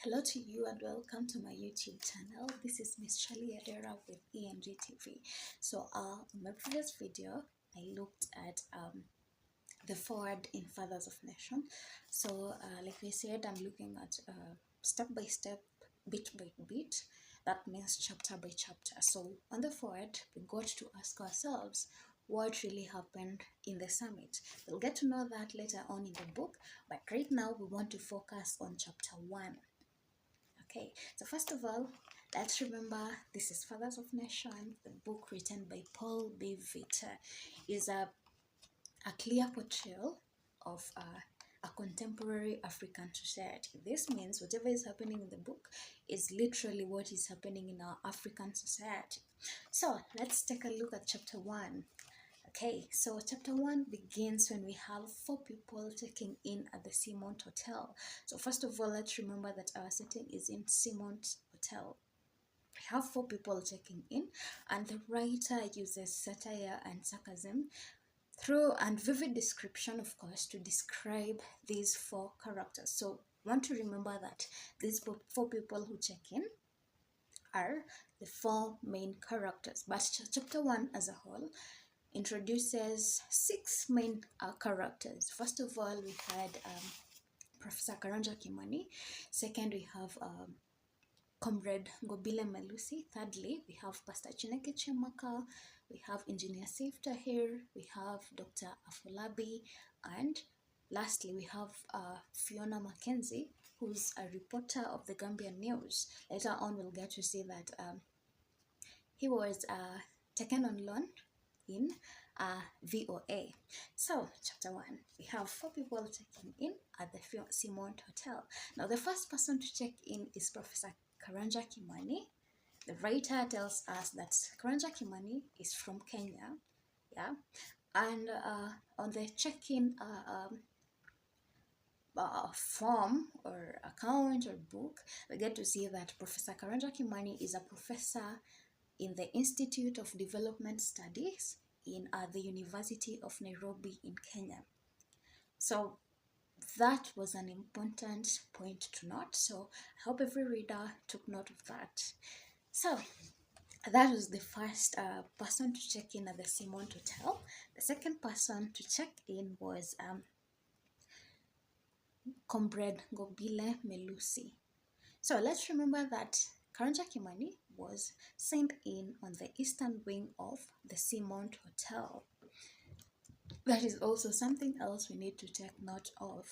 Hello to you and welcome to my YouTube channel. This is Miss Charlie Adera with EMG TV. In my previous video, I looked at the forward in Fathers of Nation. Like I said, I'm looking at step by step, bit by bit. That means chapter by chapter. So on the forward, we got to ask ourselves what really happened in the summit. We'll get to know that later on in the book, but right now we want to focus on chapter 1. Okay, so first of all, let's remember this is Fathers of Nation, the book written by Paul.B.Vitta, is a clear portrayal of a contemporary African society. This means whatever is happening in the book is literally what is happening in our African society. So let's take a look at chapter 1. Okay, so chapter 1 begins when we have 4 people checking in at the Seamount Hotel. So first of all, let's remember that our setting is in Seamount Hotel. We have 4 people checking in, and the writer uses satire and sarcasm through and vivid description, of course, to describe these 4 characters. So want to remember that these 4 people who check in are the 4 main characters, but chapter 1 as a whole introduces 6 main characters. First of all, we had Professor Karanja Kimani. Second, we have Comrade Ngobile Melusi. Thirdly, we have Pastor Chineke Chemaka. We have Engineer Saif Tahir. We have Dr. Afolabi. And lastly, we have Fiona Mackenzie, who's a reporter of the Gambian News. Later on, we'll get to see that he was taken on loan in VOA. So, chapter 1, we have 4 people checking in at the Seamount Hotel. Now, the first person to check in is Professor Karanja Kimani. The writer tells us that Karanja Kimani is from Kenya, yeah, and on the check-in form or account or book, we get to see that Professor Karanja Kimani is a professor in the Institute of Development Studies in the University of Nairobi in Kenya. So that was an important point to note. So I hope every reader took note of that. So that was the first person to check in at the Seamount Hotel. The second person to check in was Comrade Ngobile Melusi. So let's remember that Karanja Kimani was sent in on the eastern wing of the Seamount Hotel. That is also something else we need to take note of.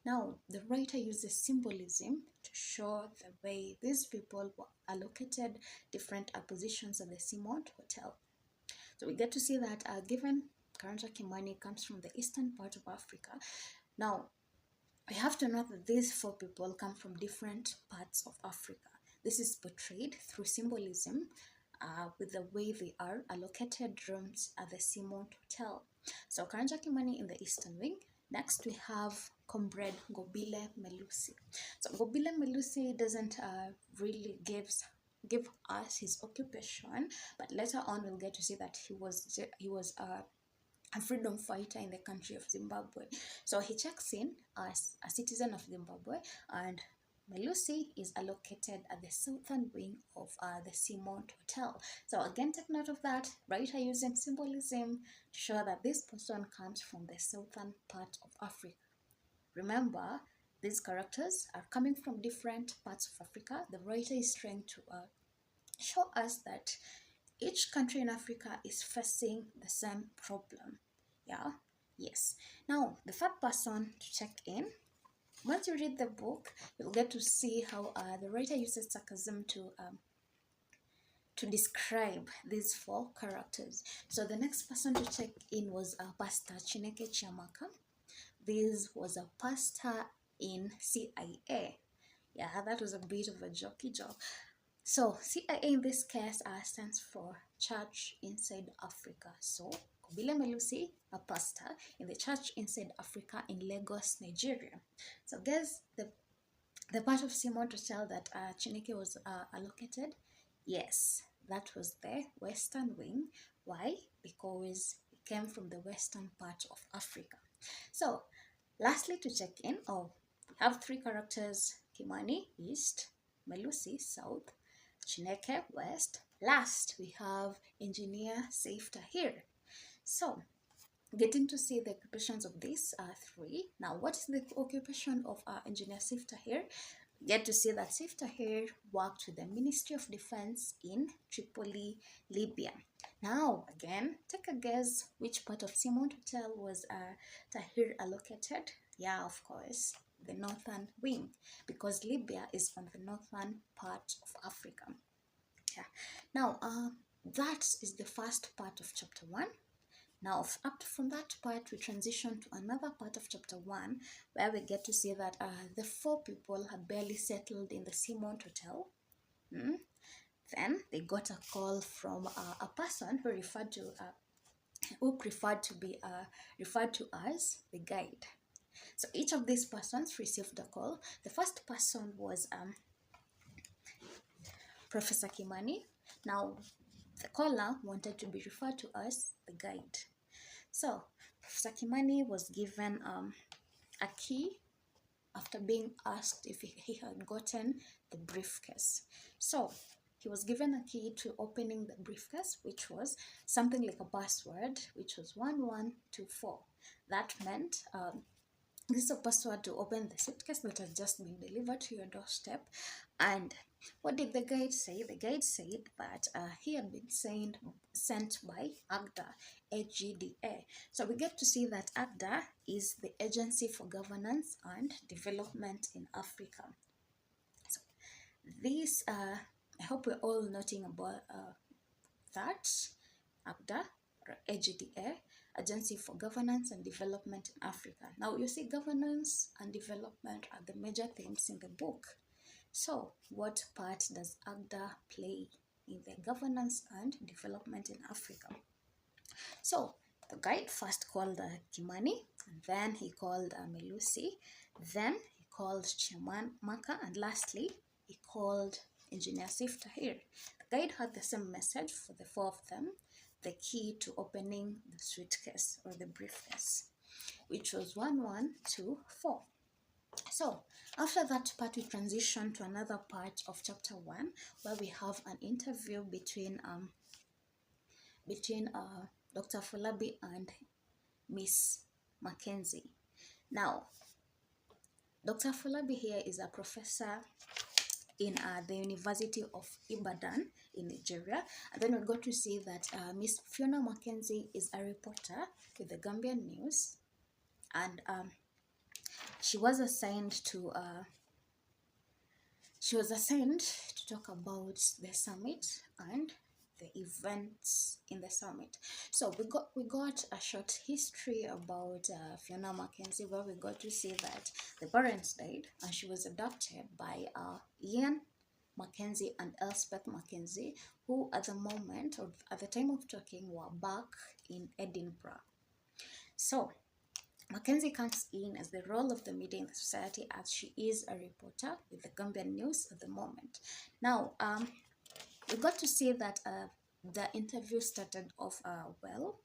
Now, the writer uses symbolism to show the way these people were allocated different positions at the Seamount Hotel. So we get to see that given Karanja Kimani comes from the eastern part of Africa, now we have to note that these 4 people come from different parts of Africa. This is portrayed through symbolism with the way they are allocated rooms at the Seamount Hotel. So Karanja Kimani in the eastern wing. Next we have Comrade Ngobile Melusi. So Ngobile Melusi doesn't really give us his occupation, but later on we'll get to see that he was a freedom fighter in the country of Zimbabwe. So he checks in as a citizen of Zimbabwe, and Melusi is allocated at the southern wing of the Seamount Hotel. So again, take note of that. Writer using symbolism to show that this person comes from the southern part of Africa. Remember, these characters are coming from different parts of Africa. The writer is trying to show us that each country in Africa is facing the same problem. Yeah, yes. Now, the third person to check in. Once you read the book, you'll get to see how the writer uses sarcasm to describe these 4 characters. So the next person to check in was Pastor Chineke Chiamaka. This was a pastor in CIA. Yeah, that was a bit of a jokey joke. So CIA in this case stands for Church Inside Africa. So Ngobile Melusi, a pastor in the Church Inside Africa in Lagos, Nigeria. So guess the part of Seamount Hotel that Chineke was allocated, yes, that was the western wing. Why? Because it came from the western part of Africa. So lastly, to check in, Have three characters: Kimani, East; Melusi, South; Chineke, West. Last, we have Engineer Saif Tahir. So, getting to see the occupations of these three. Now, what is the occupation of Engineer Saif Tahir? Get to see that Saif Tahir worked with the Ministry of Defense in Tripoli, Libya. Now, again, take a guess which part of Simon Hotel was Tahir allocated? Yeah, of course, the northern wing, because Libya is on the northern part of Africa. Yeah. Now, that is the first part of chapter 1. Now, up from that part, we transition to another part of chapter 1, where we get to see that the four people had barely settled in the Seamount Hotel. Then they got a call from a person who preferred to be referred to as the guide. So each of these persons received a call. The first person was Professor Kimani. Now, the caller wanted to be referred to as the guide. So, Professor Kimani was given a key after being asked if he had gotten the briefcase. So, he was given a key to opening the briefcase, which was something like a password, which was 1124. That meant this is a password to open the suitcase that has just been delivered to your doorstep. And what did the guide say? The guide said that he had been sent by AGDA, AGDA. So we get to see that AGDA is the Agency for Governance and Development in Africa. So this, I hope we're all noting about that. AGDA, or AGDA, Agency for Governance and Development in Africa. Now, you see, governance and development are the major themes in the book. So, what part does AGDA play in the governance and development in Africa? So, the guide first called Kimani, and then he called Melusi, then he called Chairman Maka, and lastly, he called Engineer Saif Tahir. The guide had the same message for the four of them: the key to opening the suitcase or the briefcase, which was 1124. So after that part, we transition to another part of chapter 1, where we have an interview between Dr. Folabi and Miss Mackenzie. Now, Dr. Folabi here is a professor in the University of Ibadan in Nigeria. And then we got to see that Miss Fiona Mackenzie is a reporter with the Gambian News, and she was assigned to talk about the summit and the events in the summit. So we got a short history about Fiona Mackenzie, where we got to see that the parents died and she was adopted by Ian Mackenzie and Elspeth Mackenzie, who at the moment, or at the time of talking, were back in Edinburgh. So Mackenzie comes in as the role of the media in the society, as she is a reporter with the Gambian News at the moment. Now, we got to see that the interview started off well.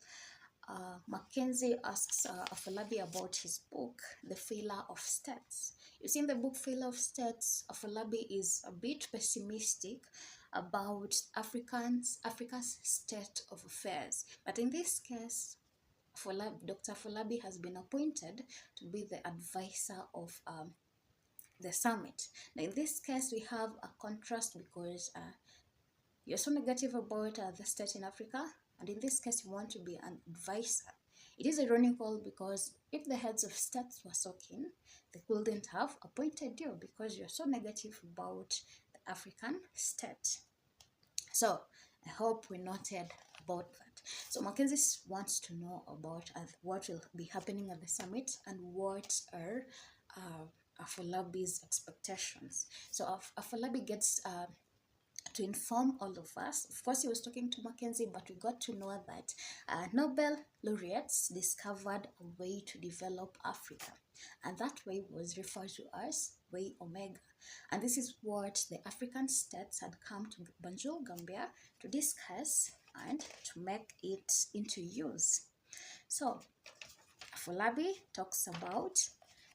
Mackenzie asks Afolabi about his book, The Failure of States. You see, in the book Failure of States, Afolabi is a bit pessimistic about Africa's state of affairs. But in this case, Dr. Folabi has been appointed to be the advisor of the summit. Now, in this case, we have a contrast because you're so negative about the state in Africa, and in this case, you want to be an advisor. It is ironical because if the heads of states were so keen, they couldn't have appointed you because you're so negative about the African state. So I hope we noted about that. So Mackenzie wants to know about what will be happening at the summit and what are Afolabi's expectations. So Afolabi gets to inform all of us. Of course, he was talking to Mackenzie, but we got to know that Nobel laureates discovered a way to develop Africa, and that way was referred to as Way Omega. And this is what the African states had come to Banjul, Gambia, to discuss and to make it into use. So Afolabi talks about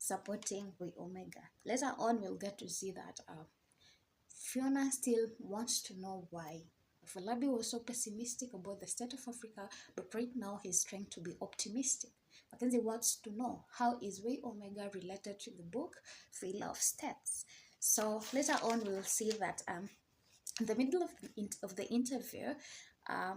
supporting Way Omega. Later on, we'll get to see that Fiona still wants to know why Afolabi was so pessimistic about the state of Africa, but right now he's trying to be optimistic. Mackenzie wants to know how is Way Omega related to the book Failure of States. So later on, we'll see that in the middle of the interview, uh,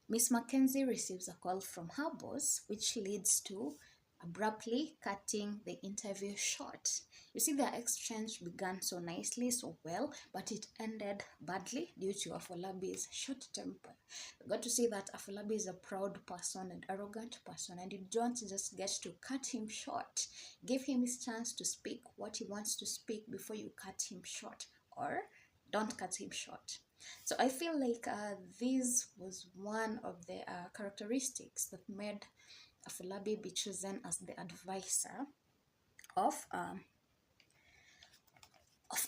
Miss Mackenzie receives a call from her boss, which leads to abruptly cutting the interview short. You see, the exchange began so nicely, so well, but it ended badly due to Afolabi's short temper. We got to see that Afolabi is a proud person and arrogant person, and you don't just get to cut him short. Give him his chance to speak what he wants to speak before you cut him short, or don't cut him short. So I feel like this was one of the characteristics that made Afolabi be chosen as the advisor of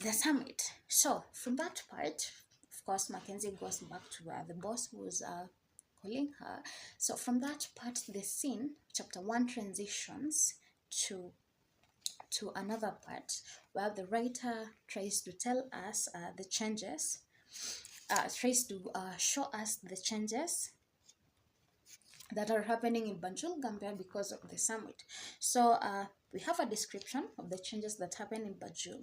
the summit. So from that part, of course, Mackenzie goes back to the boss who was calling her. So from that part, the scene, chapter 1, transitions to another part where the writer tries to tell us the changes, tries to show us the changes that are happening in Banjul, Gambia because of the summit. So we have a description of the changes that happen in Banjul,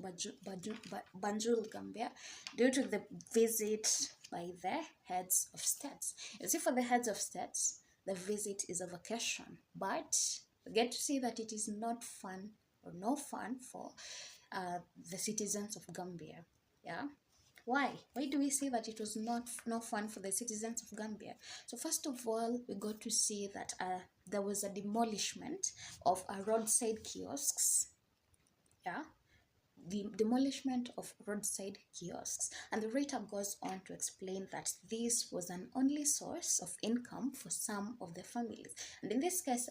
Gambia due to the visit by the heads of states. You see, for the heads of states, the visit is a vacation, but we get to see that it is not fun or no fun for the citizens of Gambia. Yeah. Why? Why do we say that it was no fun for the citizens of Gambia? So first of all, we got to see that there was a demolishment of roadside kiosks. Yeah, the demolishment of roadside kiosks, and the writer goes on to explain that this was an only source of income for some of the families, and in this case,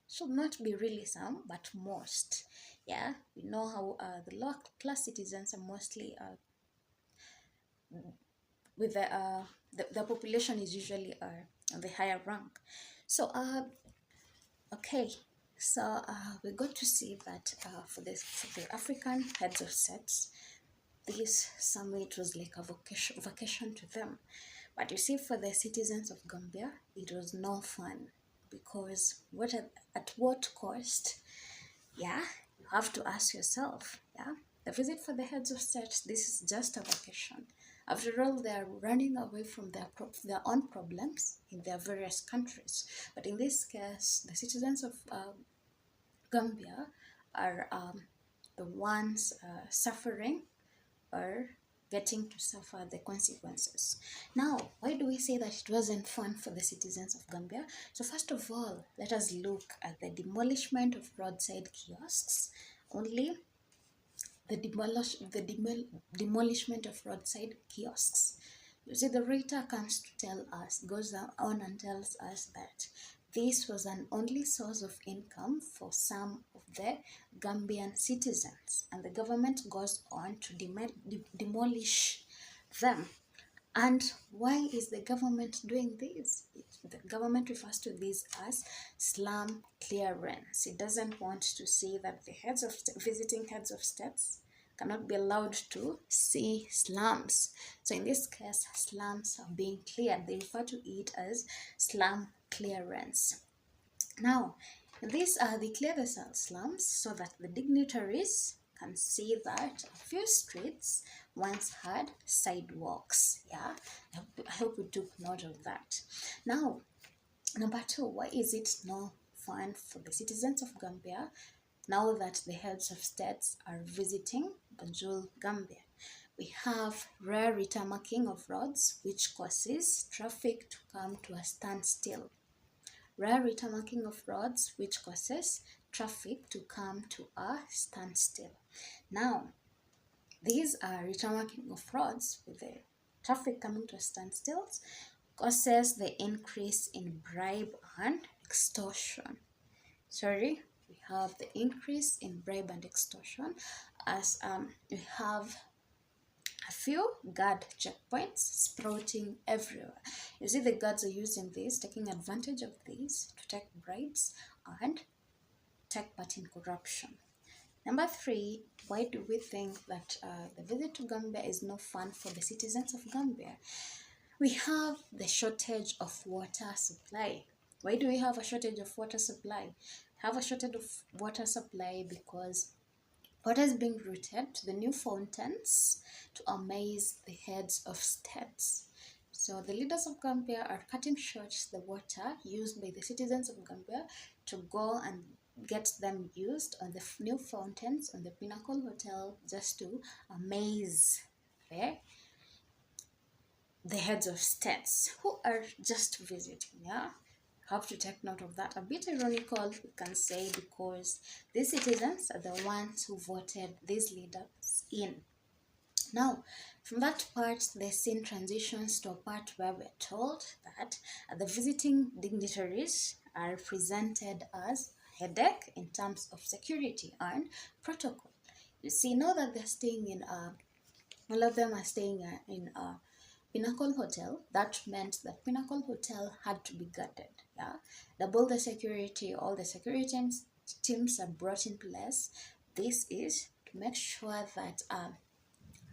should not be really some, but most. Yeah, we know how the lower class citizens are mostly with the population is usually on the higher rank. So okay, so we got to see that for the African heads of states, this summit was like a vacation to them. But you see, for the citizens of Gambia, it was no fun, because at what cost? Yeah, you have to ask yourself. Yeah, the visit for the heads of states, this is just a vacation. After all, they are running away from their own problems in their various countries. But in this case, the citizens of Gambia are the ones suffering or getting to suffer the consequences. Now, why do we say that it wasn't fun for the citizens of Gambia? So first of all, let us look at the demolishment of roadside kiosks. Only the demolishment of roadside kiosks. You see, the writer comes to tell us, goes on and tells us that this was an only source of income for some of the Gambian citizens, and the government goes on to demolish them. And why is the government doing this? The government refers to this as slum clearance. It doesn't want to see that the visiting heads of states cannot be allowed to see slums. So in this case, slums are being cleared. They refer to it as slum clearance. Now, these are the clear the slums so that the dignitaries can see that a few streets once had sidewalks. Yeah, I hope we took note of that. Now, number two, why is it no fun for the citizens of Gambia now that the heads of states are visiting Banjul, Gambia? We have rare retarmacking of roads, which causes traffic to come to a standstill. Rare retarmacking of roads, which causes traffic to come to a standstill. Now, these are retarmacking of roads with the traffic coming to a standstill causes the increase in bribe and extortion. Sorry, we have the increase in bribe and extortion as we have a few guard checkpoints sprouting everywhere. You see, the guards are using this, taking advantage of this to take bribes and take part in corruption. Number three, why do we think that the visit to Gambia is no fun for the citizens of Gambia? We have the shortage of water supply. Why do we have a shortage of water supply? We have a shortage of water supply because water is being routed to the new fountains to amaze the heads of states. So the leaders of Gambia are cutting short the water used by the citizens of Gambia to go and get them used on the new fountains on the Pinnacle Hotel just to amaze the the heads of states who are just visiting. Yeah, have to take note of that. A bit ironical, we can say, because these citizens are the ones who voted these leaders in. Now, from that part, the scene transitions to a part where we're told that the visiting dignitaries are presented as a headache in terms of security and protocol. You see, now that they're staying in all of them are staying in Pinnacle Hotel. That meant that Pinnacle Hotel had to be guarded. Yeah, double the security. All the security teams are brought in place. This is to make sure that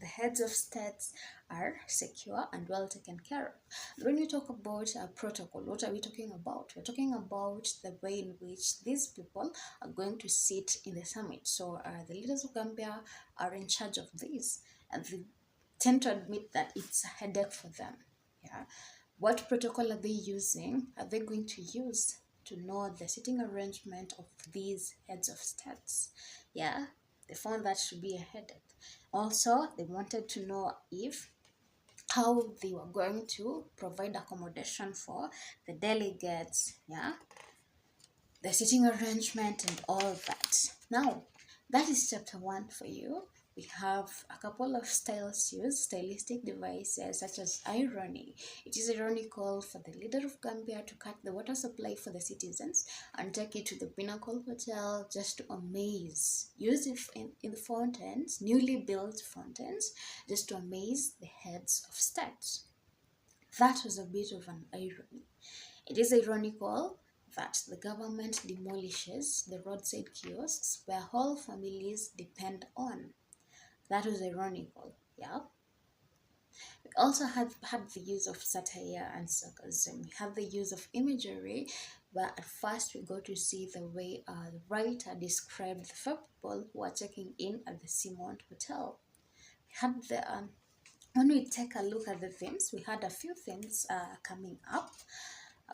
the heads of states are secure and well taken care of. When we talk about protocol, what are we talking about? We're talking about the way in which these people are going to sit in the summit. So the leaders of Gambia are in charge of this, and they tend to admit that it's a headache for them. Yeah, what protocol are they using? Are they going to use to know the sitting arrangement of these heads of states? Yeah, they found that should be a headache. Also, they wanted to know if how they were going to provide accommodation for the delegates. Yeah, the sitting arrangement and all that. Now, that is chapter one for you. We have a couple of styles used, stylistic devices such as irony. It is ironical for the leader of Gambia to cut the water supply for the citizens and take it to the Pinnacle Hotel just to amaze. Use it in the fountains, newly built fountains, just to amaze the heads of states. That was a bit of an irony. It is ironical that the government demolishes the roadside kiosks where whole families depend on. That was ironical, yeah. We also had the use of satire and sarcasm. We have the use of imagery, where at first we go to see the way the writer described the five people who are checking in at the Simont Hotel. We had the when we take a look at the themes, we had a few themes coming up.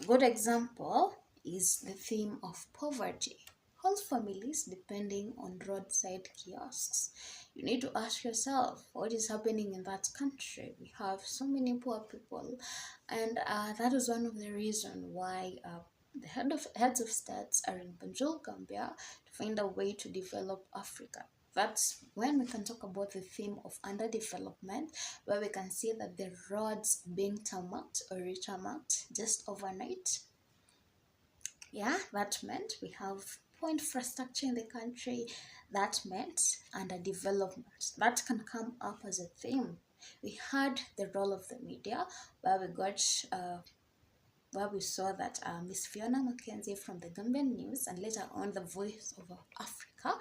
A good example is the theme of poverty. Whole families depending on roadside kiosks. You need to ask yourself what is happening in that country. We have so many poor people, and that is one of the reasons why the heads of states are in Banjul, Gambia, to find a way to develop Africa. That's when we can talk about the theme of underdevelopment, where we can see that the roads being tarmacked or retarmacked just overnight. Yeah, that meant we have poor infrastructure in the country. That meant underdevelopment. That can come up as a theme. We had the role of the media, where we got where we saw that Miss Fiona Mackenzie from the Gambian News and later on the Voice of Africa,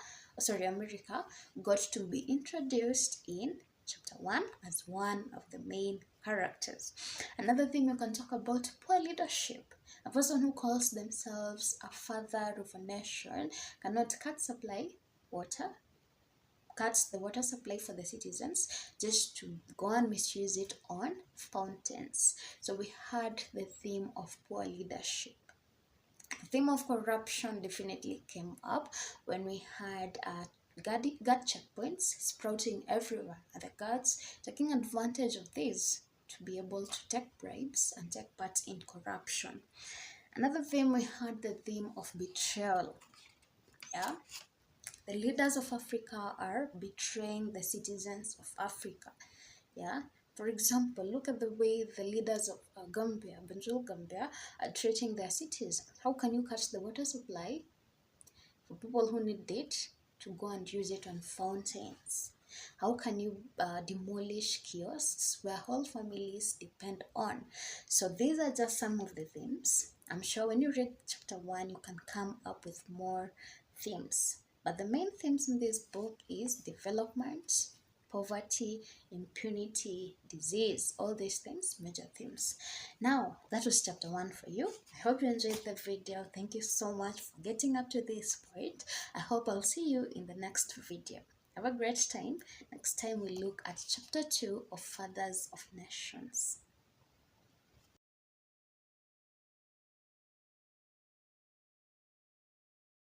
America, got to be introduced in chapter 1 as one of the main characters. Another thing we can talk about: poor leadership. A person who calls themselves a father of a nation cannot cut supply water, cuts the water supply for the citizens just to go and misuse it on fountains. So we had the theme of poor leadership. The theme of corruption definitely came up when we had guard checkpoints sprouting everywhere, and the guards taking advantage of this to be able to take bribes and take part in corruption. Another theme, we had the theme of betrayal. Yeah, the leaders of Africa are betraying the citizens of Africa. Yeah, for example, look at the way the leaders of Gambia, Banjul Gambia, are treating their citizens. How can you cut the water supply for people who need it to go and use it on fountains? How can you demolish kiosks where whole families depend on? So these are just some of the themes. I'm sure when you read chapter 1, you can come up with more themes. But the main themes in this book is development, poverty, impunity, disease, all these things, major themes. Now, that was chapter 1 for you. I hope you enjoyed the video. Thank you so much for getting up to this point. I hope I'll see you in the next video. Have a great time. Next time we look at chapter 2 of Fathers of Nations.